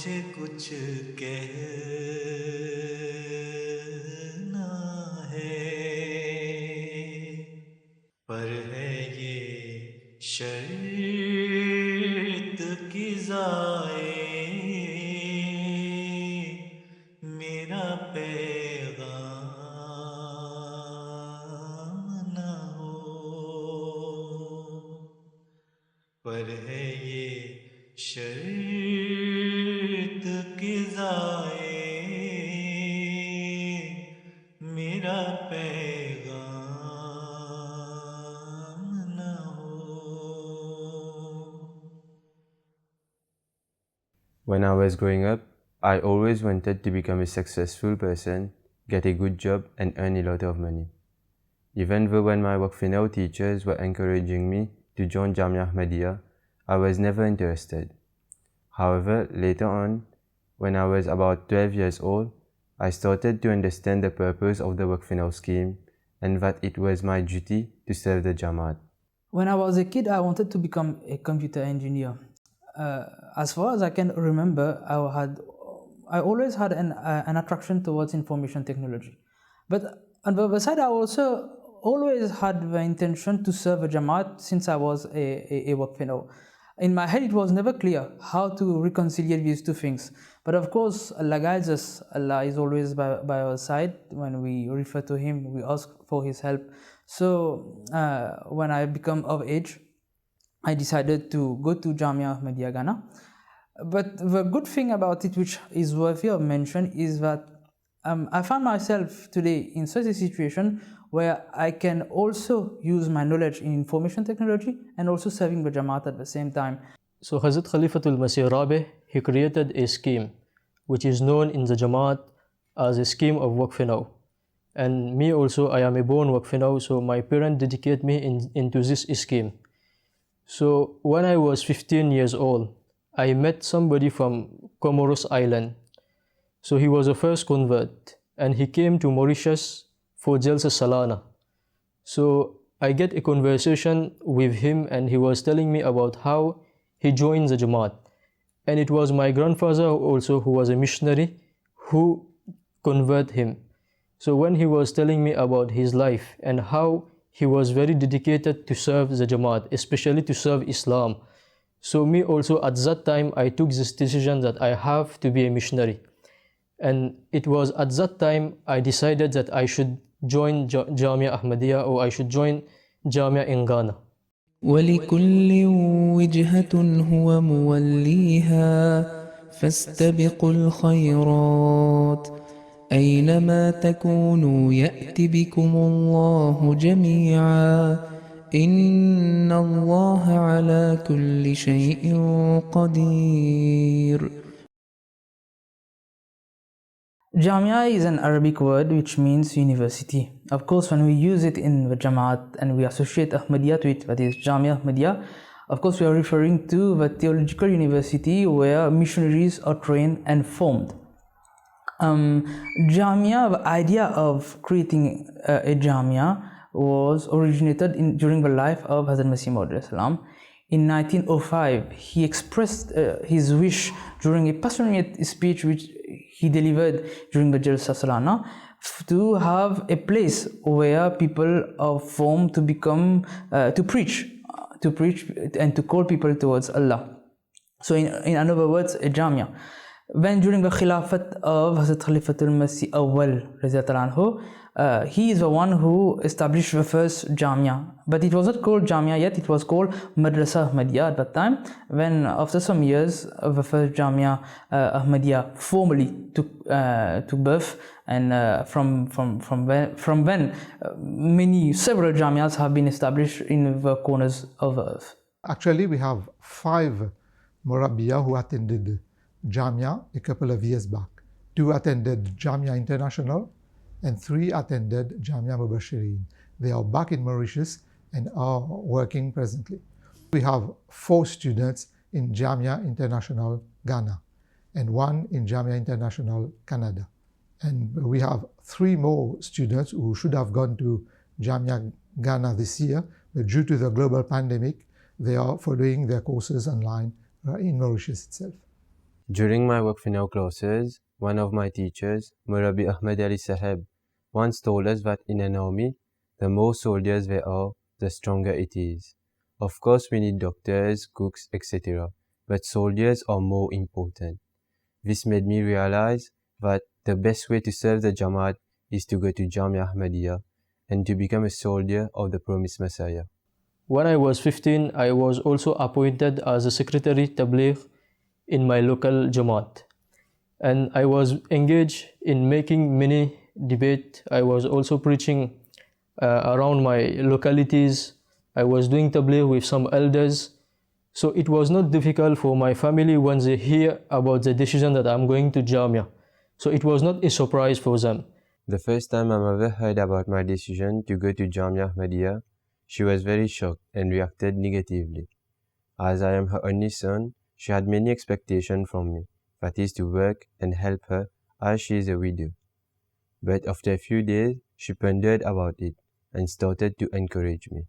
मुझे कुछ कहना है, पर है ये शर्त की जाए मेरा पैगाम न हो, पर है ये शर्त की जाए मेरा पैगाम न हो. When I was growing up, I always wanted to become a successful person, get a good job, and earn a lot of money. Even though when my work teachers were encouraging me to join Jamia Ahmadiyya, I was never interested. However, later on, when I was about 12 years old, I started to understand the purpose of the work scheme and that it was my duty to serve the Jamaat. When I was a kid, I wanted to become a computer engineer. As far as I can remember, I always had an attraction towards information technology. But on the other side, I also always had the intention to serve a Jamaat since I was a work fellow. In my head, it was never clear how to reconcile these two things. But of course, Allah guides us. Allah is always by our side. When we refer to Him, we ask for His help. So when I become of age, I decided to go to Jamia Ahmadiyya Ghana. But the good thing about it, which is worthy of mention, is that I found myself today in such a situation where I can also use my knowledge in information technology and also serving the Jamaat at the same time. So Hazrat Khalifatul Masih Rabi, he created a scheme which is known in the Jamaat as a scheme of Waqf Now. And me also, I am a born Waqf Now, so my parents dedicate me into this scheme. So when I was 15 years old, I met somebody from Comoros Island. So he was a first convert and he came to Mauritius for Jalsa Salana. So I get a conversation with him and he was telling me about how he joined the Jamaat. And it was my grandfather also, who was a missionary, who converted him. So when he was telling me about his life and how he was very dedicated to serve the Jamaat, especially to serve Islam. So me also at that time, I took this decision that I have to be a missionary. And it was at that time I decided that I should join Jamia Ahmadiyya, or I should join Jamia in Ghana. ولكل وجهة هو موليها فاستبقوا الخيرات أينما تكونوا يأتي بكم الله جميعا إن الله على كل شيء قدير. Jamia is an Arabic word which means university. Of course, when we use it in the Jamaat and we associate Ahmadiyya to it, that is Jamia Ahmadiyya, of course we are referring to the theological university where missionaries are trained and formed. Jamia, the idea of creating a Jamia was originated during the life of Hazrat Masih Maud. In 1905, he expressed his wish during a passionate speech which he delivered during the Jalsa Salana to have a place where people are formed to become, to preach and to call people towards Allah. So in other words, a Jamia. When during the Khilafat of Hazrat Khalifatul Masih Awwal, he is the one who established the first Jamia. But it was not called Jamia yet, it was called Madrasa Ahmadiyya at that time, when after some years the first Jamia Ahmadiyya formally took birth, and from when several Jamias have been established in the corners of the earth. Actually, we have 5 Murabbiya who attended Jamia a couple of years back. 2 attended Jamia International and 3 attended Jamia Mubashirin. They are back in Mauritius and are working presently. We have 4 students in Jamia International Ghana and 1 in Jamia International Canada. And we have 3 more students who should have gone to Jamia Ghana this year, but due to the global pandemic, they are following their courses online in Mauritius itself. During my work finance classes, one of my teachers, Murabi Ahmed Ali Saheb, once told us that in an army, the more soldiers there are, the stronger it is. Of course, we need doctors, cooks, etc., but soldiers are more important. This made me realize that the best way to serve the Jamaat is to go to Jamia Ahmadiyya and to become a soldier of the promised Messiah. When I was 15, I was also appointed as a secretary tabligh in my local Jamaat. And I was engaged in making many debate. I was also preaching around my localities. I was doing tabligh with some elders. So it was not difficult for my family when they hear about the decision that I'm going to Jamia. So it was not a surprise for them. The first time my mother heard about my decision to go to Jamia Ahmadiyya, she was very shocked and reacted negatively. As I am her only son, she had many expectations from me, that is to work and help her as she is a widow. But after a few days, she pondered about it and started to encourage me.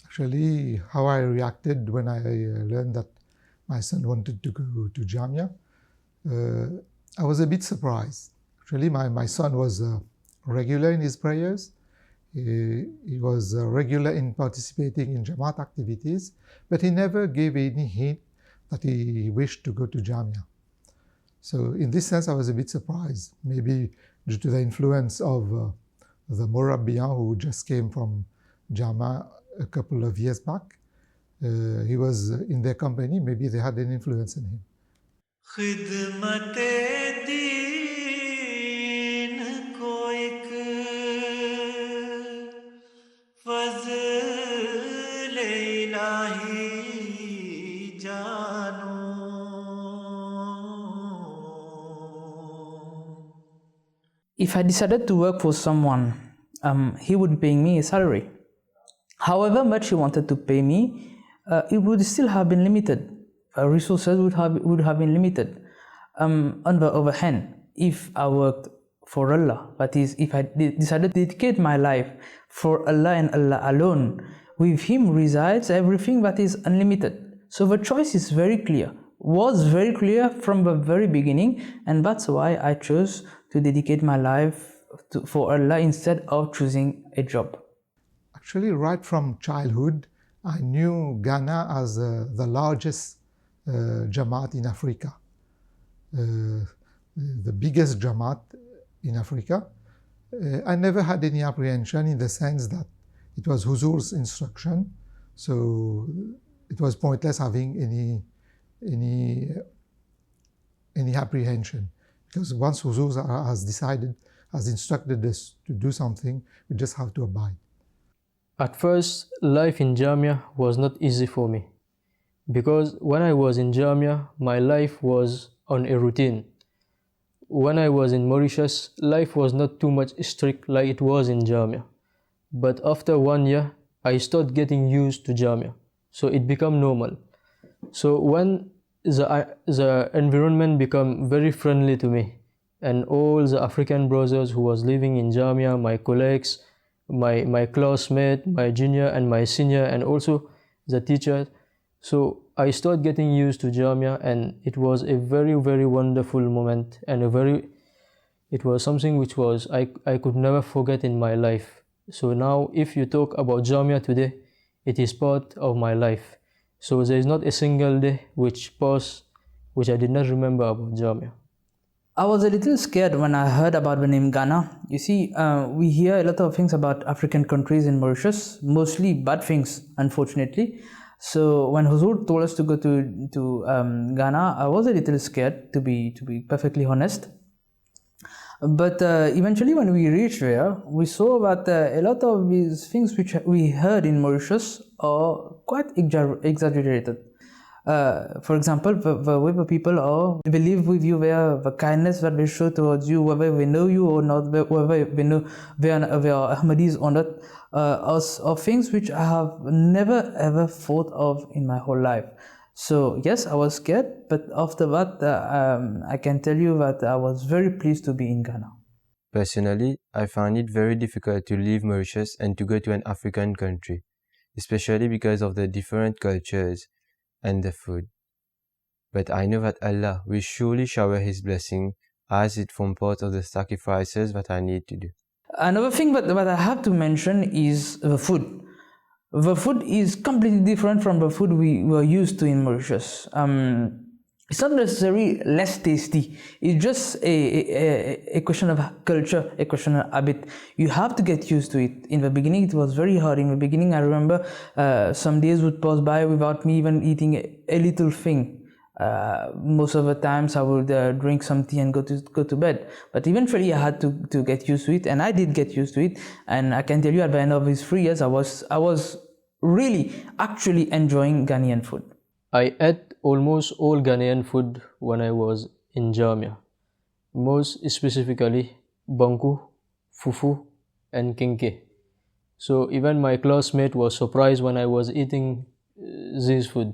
Actually, how I reacted when I learned that my son wanted to go to Jamia, I was a bit surprised. Actually, my son was regular in his prayers. He was regular in participating in Jamaat activities, but he never gave any hint that he wished to go to Jamia. So in this sense, I was a bit surprised, maybe due to the influence of the Murabbiyan who just came from Jamia a couple of years back. He was in their company, maybe they had an influence on him. खिदमते दीन को एक फज़ल इलाही जानो If I decided to work for someone, he would be paying me a salary. However much he wanted to pay me, it would still have been limited. Resources would have been limited. On the other hand, if I worked for Allah, that is, if I decided to dedicate my life for Allah and Allah alone, with Him resides everything that is unlimited. So the choice is very clear, was very clear from the very beginning, and that's why I chose to dedicate my life for Allah instead of choosing a job. Actually, right from childhood, I knew Ghana as the largest Jamaat in Africa, the biggest Jamaat in Africa. I never had any apprehension in the sense that it was Huzur's instruction, so it was pointless having any apprehension, because once Huzur has instructed us to do something, we just have to abide. At first, life in Jamia was not easy for me, because when I was in Jamia, my life was on a routine. When I was in Mauritius, life was not too much strict like it was in Jamia. But after 1 year, I started getting used to Jamia, so it became normal. So when the environment became very friendly to me, and all the African brothers who was living in Jamia, my colleagues, my classmate, my junior and my senior, and also the teacher. So I started getting used to Jamia, and it was a very, very wonderful moment, and it was something which was I could never forget in my life. So now if you talk about Jamia today, it is part of my life. So there is not a single day which passed which I did not remember about Jamia. I was a little scared when I heard about the name Ghana. You see, we hear a lot of things about African countries in Mauritius, mostly bad things, unfortunately. So when Huzur told us to go to Ghana, I was a little scared, to be perfectly honest. But eventually when we reached there, we saw that a lot of these things which we heard in Mauritius are quite exaggerated. For example, the way the people are, they live with you there, the kindness that they show towards you, whether they know you or not, whether they know they are Ahmadis or not, are things which I have never ever thought of in my whole life. So yes, I was scared, but after that, I can tell you that I was very pleased to be in Ghana. Personally, I found it very difficult to leave Mauritius and to go to an African country, especially because of the different cultures and the food. But I know that Allah will surely shower His blessing as it forms part of the sacrifices that I need to do. Another thing that I have to mention is the food. The food is completely different from the food we were used to in Mauritius. It's not necessarily less tasty. It's just a question of culture, a question of habit. You have to get used to it. In the beginning, it was very hard. In the beginning, I remember some days would pass by without me even eating a little thing. Most of the times, I would drink some tea and go to bed. But eventually, I had to get used to it, and I did get used to it. And I can tell you, at the end of these 3 years, I was really actually enjoying Ghanaian food. I ate almost all Ghanaian food when I was in Jamia, most specifically banku, fufu, and kinke. So even my classmate was surprised when I was eating this food.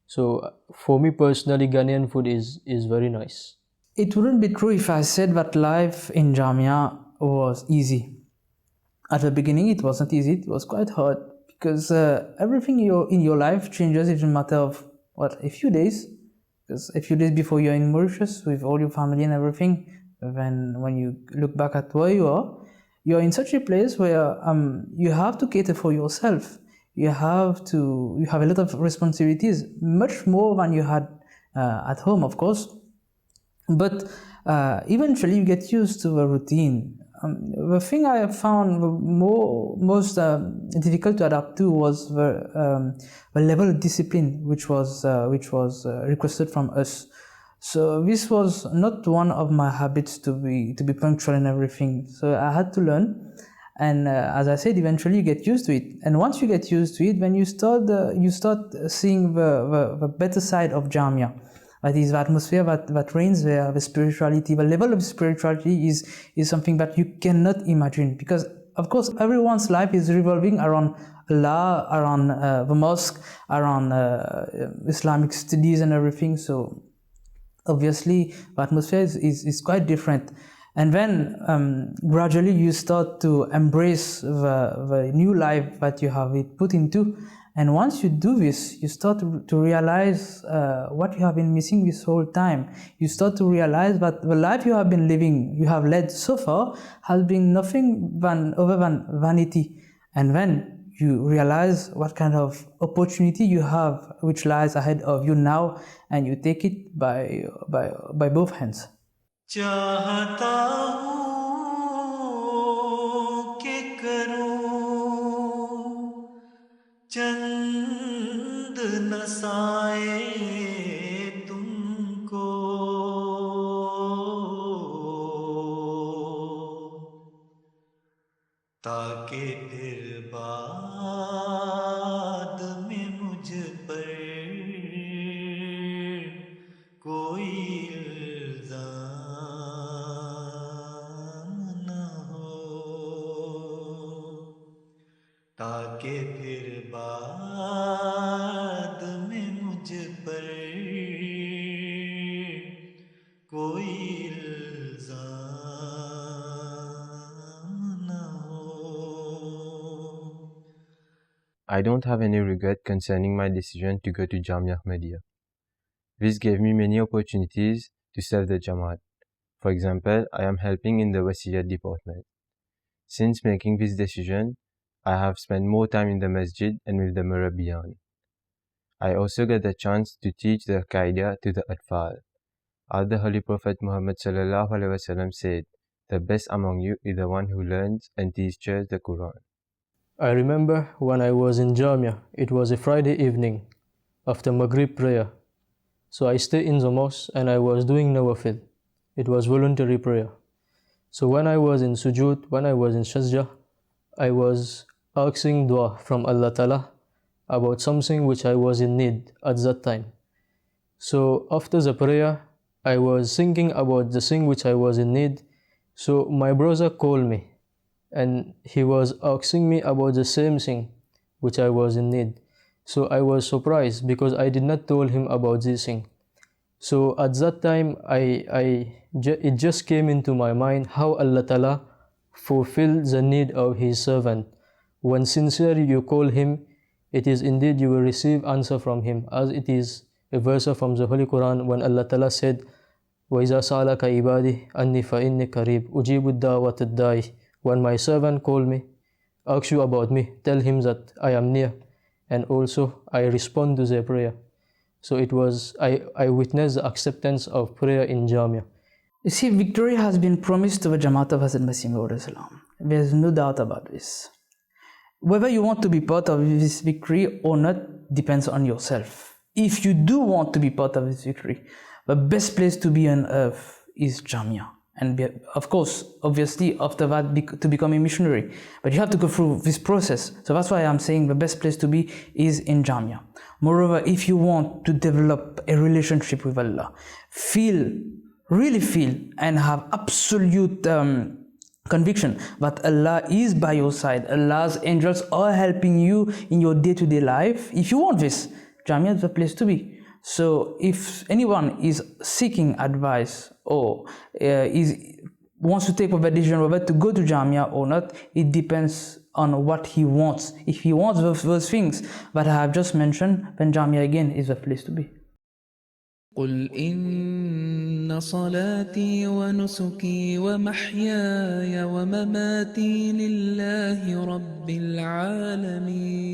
So for me personally, Ghanaian food is very nice. It wouldn't be true if I said that life in Jamia was easy. At the beginning, it wasn't easy. It was quite hard because everything in your life changes in a matter of a few days. Because a few days before you're in Mauritius with all your family and everything, when you look back at where you are, you're in such a place where you have to cater for yourself. You have a lot of responsibilities, much more than you had at home, of course. But eventually you get used to the routine. The thing I found most difficult to adapt to was the level of discipline which was requested from us. So this was not one of my habits to be punctual and everything. So I had to learn, and as I said, eventually you get used to it. And once you get used to it, then you start seeing the better side of Jamia. That is the atmosphere that reigns there, the spirituality. The level of spirituality is something that you cannot imagine, because of course everyone's life is revolving around Allah, around the mosque, around Islamic studies and everything. So obviously the atmosphere is quite different. And then gradually you start to embrace the new life that you have it put into. And once you do this, you start to realize what you have been missing this whole time. You start to realize that the life you have led so far, has been nothing other than vanity. And then you realize what kind of opportunity you have, which lies ahead of you now, and you take it by both hands. चाहता हूँ कि करूँ चंद नसाए तुमको, ताकि फिर बाद में मुझ पर कोई ताकि फिर बाद में मुझ पर कोई इल्ज़ाम न हो. I don't have any regret concerning my decision to go to Jamia Ahmadiyya. This gave me many opportunities to serve the Jamaat. For example, I am helping in the Wasiyat department. Since making this decision, I have spent more time in the masjid and with the Murabbiyan. I also get the chance to teach the Qaeda to the Atfal. As the Holy Prophet Muhammad ﷺ said, the best among you is the one who learns and teaches the Quran. I remember when I was in Jamia, it was a Friday evening after Maghrib prayer. So I stayed in the mosque and I was doing nawafil. It was voluntary prayer. So when I was in sujood, when I was in sajda, I was asking dua from Allah Ta'ala about something which I was in need at that time. So after the prayer, I was thinking about the thing which I was in need. So my brother called me and he was asking me about the same thing which I was in need. So I was surprised because I did not tell him about this thing. So at that time, it just came into my mind how Allah Ta'ala fulfills the need of His servant. When sincerely you call Him, it is indeed you will receive answer from Him, as it is a verse from the Holy Quran when Allah Ta'ala said, وَإِذَا سَأَلَكَ عِبَادِي أَنِّي فَإِنِّي قَرِيبٌ أُجِيبُ الدَّعْوَةَ الدَّاعِ. When my servant call me, ask you about me, tell him that I am near, and also I respond to their prayer. So it was, I witnessed the acceptance of prayer in Jamia. You see, victory has been promised to the Jamaat of Hazrat Masih Maud. There's no doubt about this. Whether you want to be part of this victory or not depends on yourself. If you do want to be part of this victory, the best place to be on earth is Jamia. And of course, obviously, after that, to become a missionary. But you have to go through this process. So that's why I'm saying the best place to be is in Jamia. Moreover, if you want to develop a relationship with Allah, really feel and have absolute conviction that Allah is by your side, Allah's angels are helping you in your day-to-day life. If you want this, Jamia is the place to be. So if anyone is seeking advice or wants to take a decision whether to go to Jamia or not, it depends on what he wants. If he wants those things that I have just mentioned, then Jamia again is the place to be. قل إن صلاتي ونسكي ومحياي ومماتي لله رب العالمين